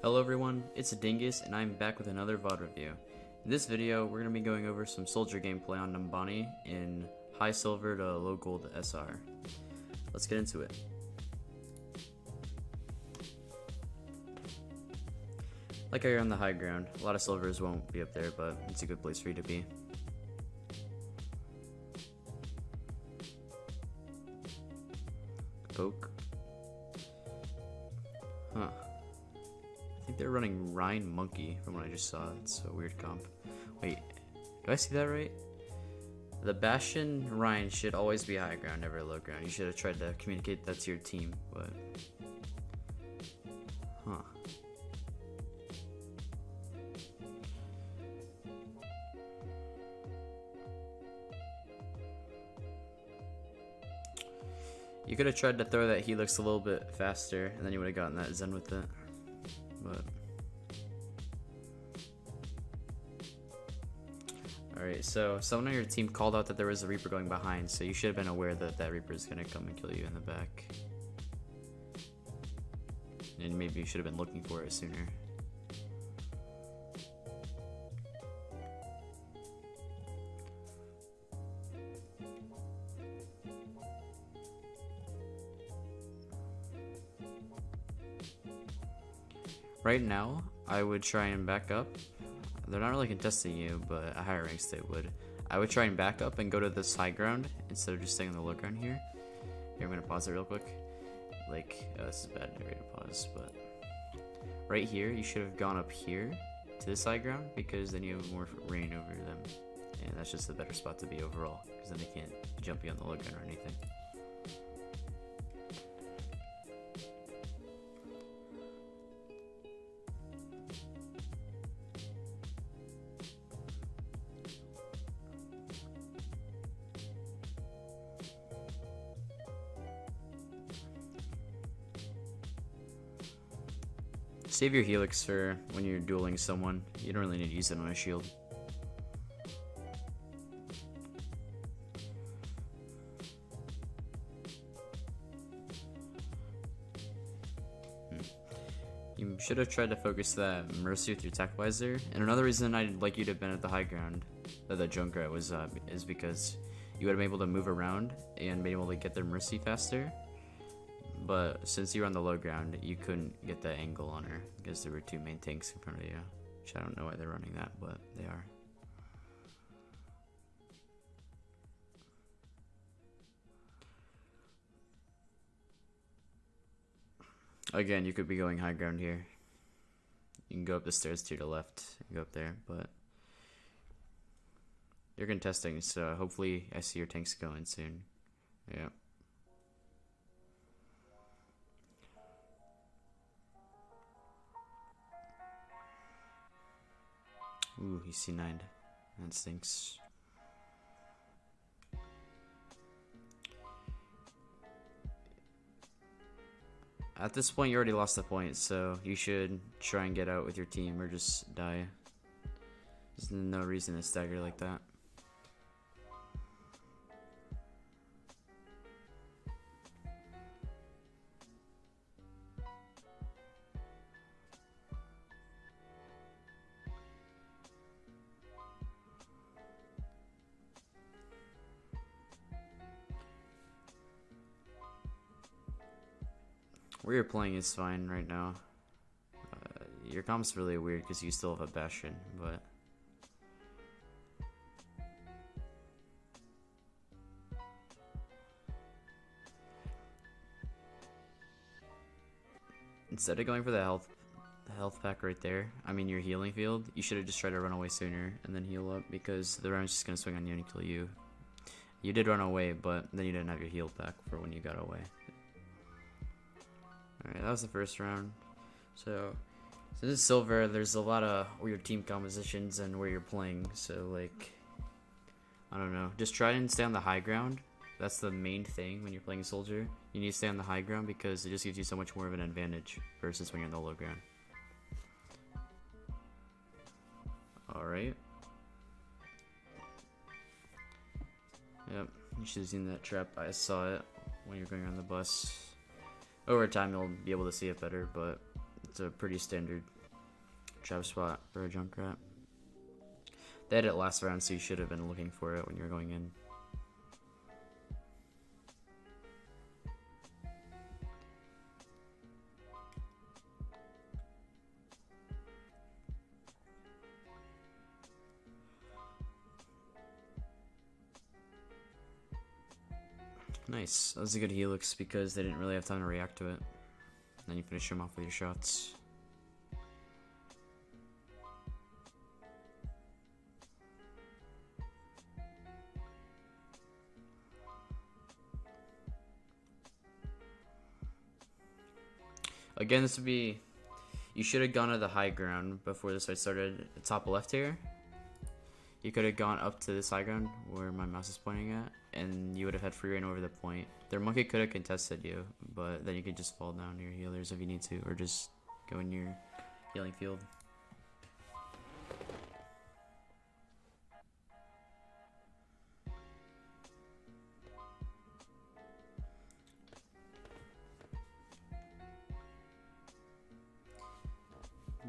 Hello everyone, it's Dingus and I'm back with another VOD review. In this video, we're going to be going over some soldier gameplay on Numbani in high silver to low gold SR. Let's get into it. Like how you're on the high ground, a lot of silvers won't be up there, but it's a good place for you to be. Poke. Huh. I think they're running Rhine Monkey from what I just saw. It's a weird comp. Wait, do I see that right? The Bastion Rhine should always be high ground, never low ground. You should have tried to communicate that to your team, but... Huh. You could have tried to throw that helix a little bit faster, and then you would have gotten that Zen with it. But alright, so someone on your team called out that there was a Reaper going behind, so you should have been aware that that Reaper is going to come and kill you in the back. And maybe you should have been looking for it sooner. Right now, I would try and back up. They're not really contesting you, but at higher ranks they would. I would try and back up and go to this high ground instead of just staying on the low ground here. Here, I'm gonna pause it real quick. This is a bad area to pause, but right here, you should have gone up here to this high ground because then you have more rain over them. And that's just a better spot to be overall, because then they can't jump you on the low ground or anything. Save your helix for when you're dueling someone. You don't really need to use it on a shield. You should have tried to focus that Mercy with your attack visor. And another reason I'd like you to have been at the high ground that the Junkrat was is because you would have been able to move around and be able to get their Mercy faster. But since you were on the low ground, you couldn't get that angle on her because there were two main tanks in front of you. Which I don't know why they're running that, but they are. Again, you could be going high ground here. You can go up the stairs to your left and go up there, but you're contesting, so hopefully I see your tanks going soon. Yeah. Ooh, he's C9'd. That stinks. At this point, you already lost the point, so you should try and get out with your team or just die. There's no reason to stagger like that. Where you're playing is fine right now. Your comp's really weird because you still have a Bastion, but... Instead of going for the health pack right there, I mean your healing field, you should have just tried to run away sooner and then heal up because the round's just going to swing on you and kill you. You did run away, but then you didn't have your heal pack for when you got away. Alright, that was the first round. So this is silver, there's a lot of weird team compositions and where you're playing, so like, I don't know, just try and stay on the high ground. That's the main thing when you're playing soldier. You need to stay on the high ground because it just gives you so much more of an advantage versus when you're on the low ground. Alright. Yep, you should have seen that trap. I saw it when you're going around the bus. Over time, you'll be able to see it better, but It's a pretty standard trap spot for a Junkrat. They had it last round, so you should have been looking for it when you were going in. Nice. That was a good helix because they didn't really have time to react to it. Then you finish them off with your shots. Again, this would be... You should have gone to the high ground before this fight started. The top left here. You could have gone up to this high ground where my mouse is pointing at, and you would have had free reign over the point. Their monkey could have contested you, but then you could just fall down to your healers if you need to, or just go in your healing field.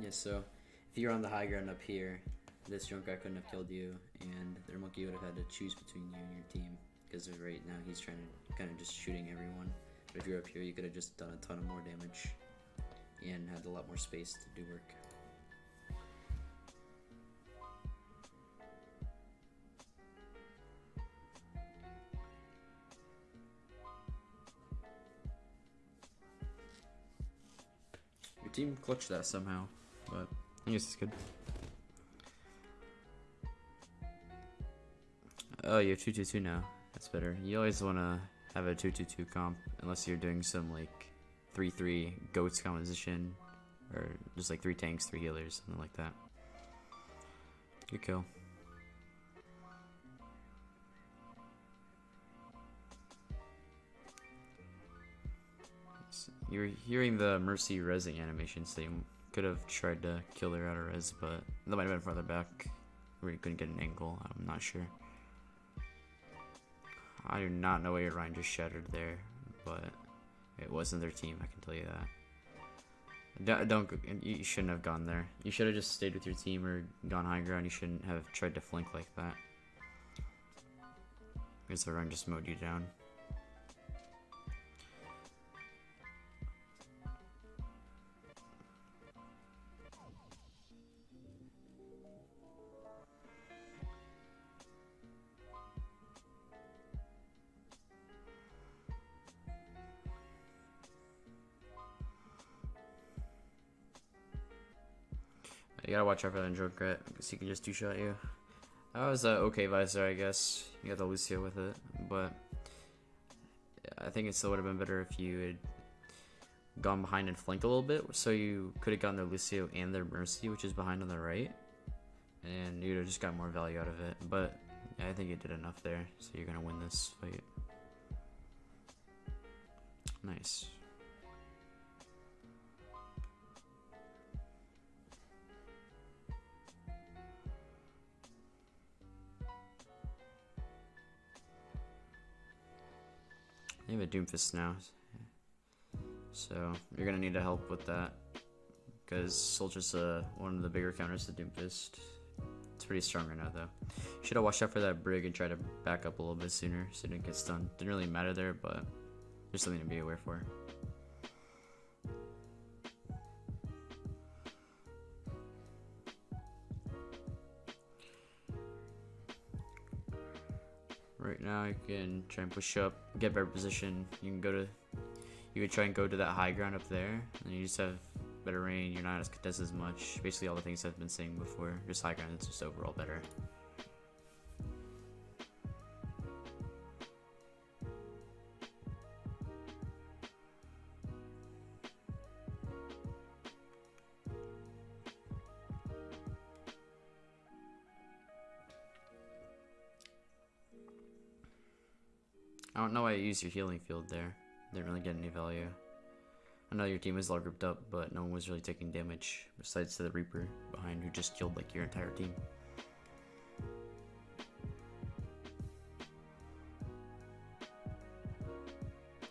Yeah, so if you're on the high ground up here, this Junkrat couldn't have killed you, and their monkey would have had to choose between you and your team, because right now he's trying to kind of just shooting everyone. But if you're up here, you could have just done a ton of more damage and had a lot more space to do work. Your team clutched that somehow, but I guess it's good. Oh, you have 2-2-2 now. That's better. You always want to have a 2-2-2 comp, unless you're doing some like 3-3 goats composition, or just like 3 tanks, 3 healers, something like that. Good kill. You're hearing the Mercy resing animation, so you could have tried to kill her out of res, but that might have been farther back where you couldn't get an angle. I'm not sure. I do not know why your Ryan just shattered there, but it wasn't their team, I can tell you that. You shouldn't have gone there. You should have just stayed with your team or gone high ground. You shouldn't have tried to flank like that, because the Ryan just mowed you down. You gotta watch out for that Junkrat, because he can just two-shot you. That was an okay visor, I guess. You got the Lucio with it, but I think it still would have been better if you had gone behind and flanked a little bit, so you could have gotten their Lucio and their Mercy, which is behind on the right, and you'd have just got more value out of it. But yeah, I think you did enough there, so you're gonna win this fight. Nice. You have a Doomfist now, so you're gonna need to help with that, because Soldier's one of the bigger counters to Doomfist. It's pretty strong right now, though. You should have watched out for that Brig and try to back up a little bit sooner so you didn't get stunned. Didn't really matter there, but there's something to be aware for. Right now, you can try and push up, get better position. You could try and go to that high ground up there, and you just have better rain. You're not as contested as much. Basically, all the things I've been saying before. Just high ground is just overall better. I don't know why you used your healing field there. Didn't really get any value. I know your team was all grouped up, but no one was really taking damage besides the Reaper behind, who just killed like your entire team.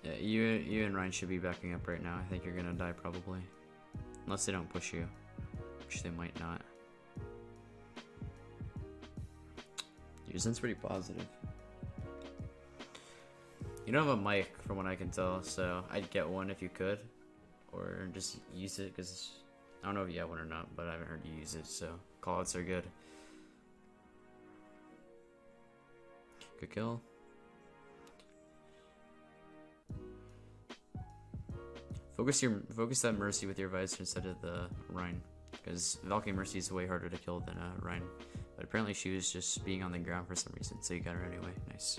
Yeah, you and Ryan should be backing up right now. I think you're gonna die probably. Unless they don't push you, which they might not. Your zen's pretty positive. You don't have a mic from what I can tell, so I'd get one if you could. Or just use it, because I don't know if you have one or not, but I haven't heard you use it, so callouts are good. Good kill. Focus that Mercy with your visor instead of the Rhine, because Valkyrie Mercy is way harder to kill than a Rhine. But apparently she was just being on the ground for some reason, so you got her anyway. Nice.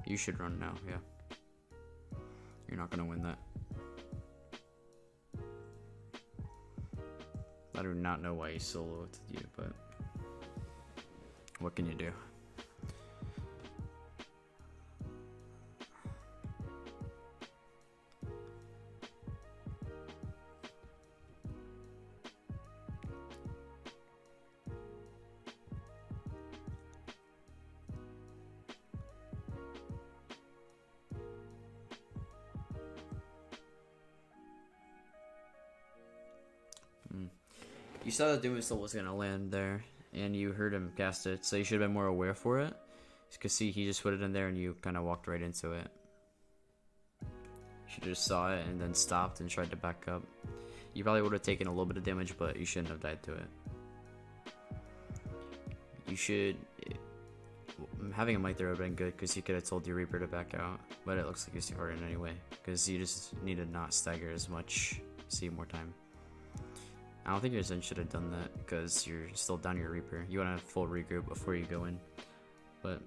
You should run now, yeah. You're not gonna win that. I do not know why he soloed you, but what can you do? You saw that Dingus was gonna land there, and you heard him cast it, so you should have been more aware for it. Because see, he just put it in there, and you kind of walked right into it. You should have just saw it and then stopped and tried to back up. You probably would have taken a little bit of damage, but you shouldn't have died to it. You should. Having a mic there would have been good, because you could have told your Reaper to back out, but it looks like he's too hard in anyway, because you just need to not stagger as much, see more time. I don't think your Zen should have done that, because you're still down your Reaper. You want to full regroup before you go in. But,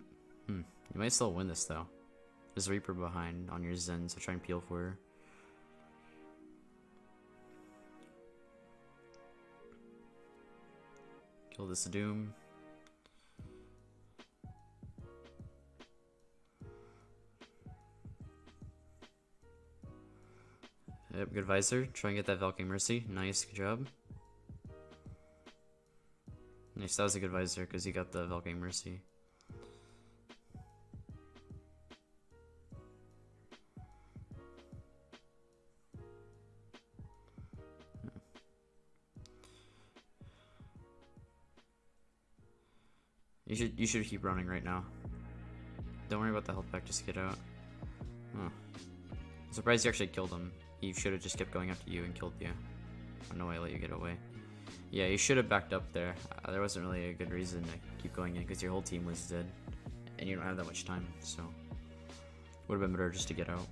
you might still win this though. There's Reaper behind on your Zen, so try and peel for her. Kill this Doom. Yep, good visor. Try and get that Valkyrie Mercy. Nice, good job. Nice, that was a good visor because you got the Valkyrie Mercy. You should keep running right now. Don't worry about the health pack, just get out. Oh. I'm surprised you actually killed him. He should have just kept going after you and killed you. I don't know why I let you get away. Yeah, you should have backed up there. There wasn't really a good reason to keep going in because your whole team was dead. And you don't have that much time, so would have been better just to get out.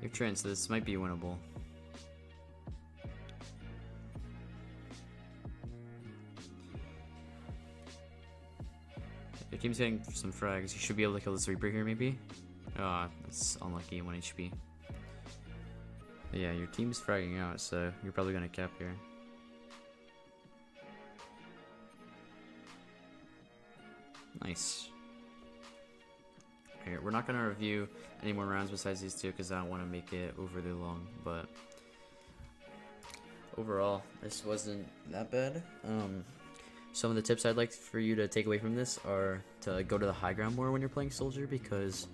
Your trance, this might be winnable. Your team's getting some frags. You should be able to kill this Reaper here, maybe? That's unlucky, 1 HP. But yeah, your team's fragging out, so you're probably gonna cap here. Nice. Okay, we're not gonna review any more rounds besides these two because I don't want to make it overly long, but overall, this wasn't that bad. Some of the tips I'd like for you to take away from this are to go to the high ground more when you're playing Soldier because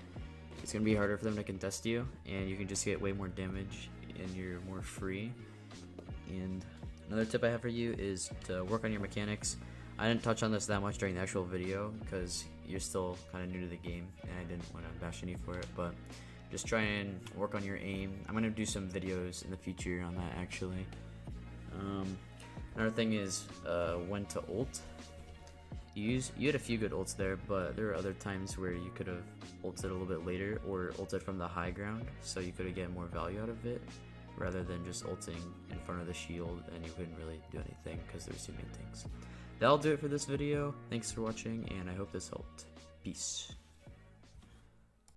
it's going to be harder for them to contest you and you can just get way more damage and you're more free. And another tip I have for you is to work on your mechanics. I didn't touch on this that much during the actual video because you're still kind of new to the game and I didn't want to bash on you for it, but just try and work on your aim. I'm going to do some videos in the future on that actually. Another thing is when to ult. You had a few good ults there, but there were other times where you could have ulted a little bit later or ulted from the high ground, so you could have get more value out of it rather than just ulting in front of the shield and you couldn't really do anything because there's too many things. That'll do it for this video. Thanks for watching and I hope this helped. Peace.